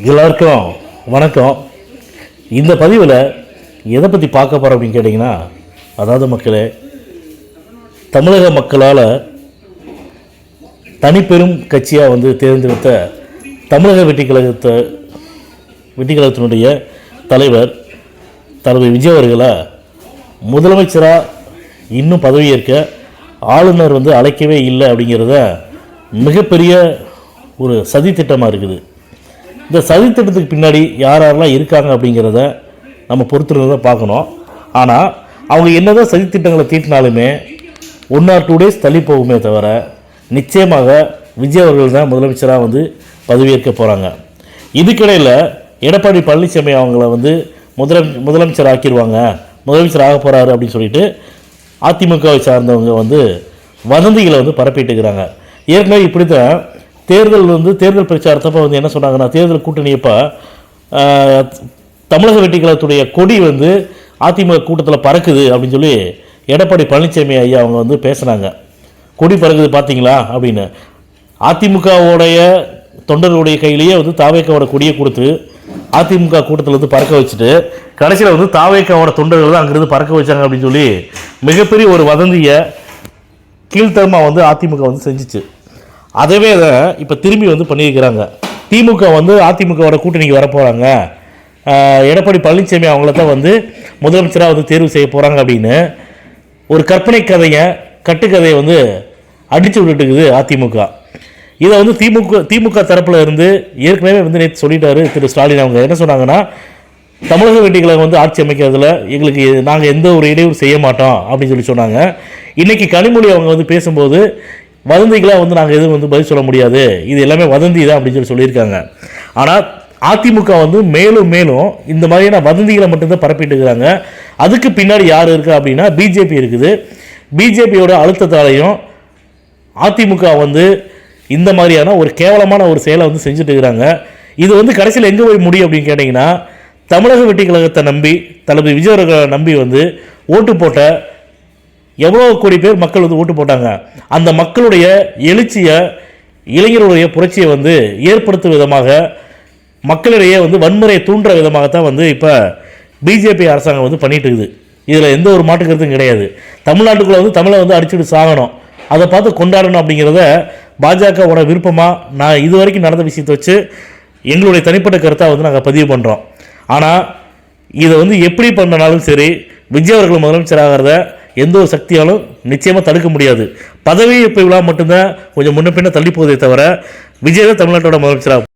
எல்லாருக்கும் வணக்கம். இந்த பதிவில் எதை பற்றி பார்க்க போகிறோம் அப்படின்னு கேட்டிங்கன்னா, அதாவது மக்களே, தமிழக மக்களால் தனிப்பெரும் கட்சியாக தேர்ந்தெடுத்த தமிழக வெட்டிக்கழகத்தினுடைய தலைவர் தளபதி விஜய் அவர்களை முதலமைச்சராக இன்னும் பதவியேற்க ஆளுநர் அழைக்கவே இல்லை அப்படிங்கிறத மிகப்பெரிய ஒரு சதி திட்டமாக இருக்குது. இந்த சதித்திட்டத்துக்கு பின்னாடி யாரெல்லாம் இருக்காங்க அப்படிங்கிறத நம்ம பொறுத்திருந்ததை பார்க்கணும். ஆனால் அவங்க என்னதான் சதித்திட்டங்களை தீட்டினாலுமே 1 or 2 days தள்ளி போகுமே தவிர நிச்சயமாக விஜய் அவர்கள் தான் முதலமைச்சராக பதவியேற்க போகிறாங்க. இதுக்கிடையில் எடப்பாடி பழனிசாமி அவங்கள முதலமைச்சர் ஆக்கிடுவாங்க, முதலமைச்சர் ஆக போகிறாரு அப்படின்னு சொல்லிட்டு அதிமுகவை சார்ந்தவங்க வதந்திகளை பரப்பிட்டுக்கிறாங்க. ஏற்கனவே இப்படி தான் தேர்தல் பிரச்சாரத்தப்போ என்ன சொன்னாங்கன்னா, தேர்தல் கூட்டணியப்போ தமிழக வெட்டிக்கழகத்துடைய கொடி அதிமுக கூட்டத்தில் பறக்குது அப்படின்னு சொல்லி எடப்பாடி பழனிசாமி ஐயா அவங்க பேசுனாங்க. கொடி பறக்குது பார்த்தீங்களா அப்படின்னு. அதிமுகவுடைய தொண்டர்களுடைய கையிலேயே தாவேக்காவோட கொடியை கொடுத்து அதிமுக கூட்டத்தில் பறக்க வச்சுட்டு கடைசியில் தாவேக்காவோட தொண்டர்கள் தான் அங்கிருந்து பறக்க வச்சாங்க அப்படின்னு சொல்லி மிகப்பெரிய ஒரு வதந்தியை கீழ்த்தரமாக அதிமுக செஞ்சிச்சு. அதவே தான் இப்போ திரும்பி பண்ணியிருக்கிறாங்க. திமுக அதிமுகவோட கூட்டணிக்கு வரப்போகிறாங்க, எடப்பாடி பழனிசாமி அவங்கள தான் முதலமைச்சராக தேர்வு செய்ய போகிறாங்க அப்படின்னு ஒரு கற்பனை கதையை கட்டுக்கதையை அடித்து விட்டுட்டுக்குது அதிமுக. இதை திமுக தரப்பில் இருந்து ஏற்கனவே நேற்று சொல்லிட்டாரு திரு ஸ்டாலின். அவங்க என்ன சொன்னாங்கன்னா, தமிழக வெட்டிக்கழகம் ஆட்சி அமைக்கிறதுல எங்களுக்கு நாங்கள் எந்த ஒரு இடையூறு செய்ய மாட்டோம் அப்படின்னு சொல்லி சொன்னாங்க. இன்றைக்கி கனிமொழி அவங்க பேசும்போது வதந்திகளாக நாங்கள் எதுவும் பதில் சொல்ல முடியாது, இது எல்லாமே வதந்தி தான் அப்படின்னு சொல்லியிருக்காங்க. ஆனால் அதிமுக மேலும் மேலும் இந்த மாதிரியான வதந்திகளை மட்டும்தான் பரப்பிட்டு இருக்கிறாங்க. அதுக்கு பின்னாடி யார் இருக்கா அப்படின்னா பிஜேபி இருக்குது. பிஜேபியோட அழுத்தத்தாலையும் அதிமுக இந்த மாதிரியான ஒரு கேவலமான ஒரு செயலை செஞ்சுட்டு இருக்கிறாங்க. இது கடைசியில் எங்கே போய் முடியும் அப்படின்னு கேட்டிங்கன்னா, தமிழக வெட்டிக்கழகத்தை நம்பி தளபதி விஜய் அவர்களை நம்பி ஓட்டு போட்ட எவ்வளோ கோடி பேர் மக்கள் ஓட்டு போட்டாங்க. அந்த மக்களுடைய எழுச்சியை, இளைஞர்களுடைய புரட்சியை ஏற்படுத்தும் விதமாக, மக்களிடையே வன்முறையை தூண்டுற விதமாகத்தான் இப்போ பிஜேபி அரசாங்கம் பண்ணிட்டு இருக்குது. இதில் எந்த ஒரு மாற்று கருத்தும் கிடையாது. தமிழ்நாட்டுக்குள்ளே தமிழை அடிச்சுட்டு சாகணும், அதை பார்த்து கொண்டாடணும் அப்படிங்கிறத பாஜகவோட விருப்பமாக நான் இது வரைக்கும் நடந்த விஷயத்தை வச்சு எங்களுடைய தனிப்பட்ட கருத்தாக நாங்கள் பதிவு பண்ணுறோம். ஆனால் இதை எப்படி பண்ணனாலும் சரி, விஜய் அவர்கள் முதலமைச்சராகிறத எந்த ஒரு சக்தியாலும் நிச்சயமாக தடுக்க முடியாது. பதவி இப்போ விழா மட்டும்தான் கொஞ்சம் முன்ன பின்ன தள்ளி போவதே தவிர விஜய் தான் தமிழ்நாட்டோட முதலமைச்சராக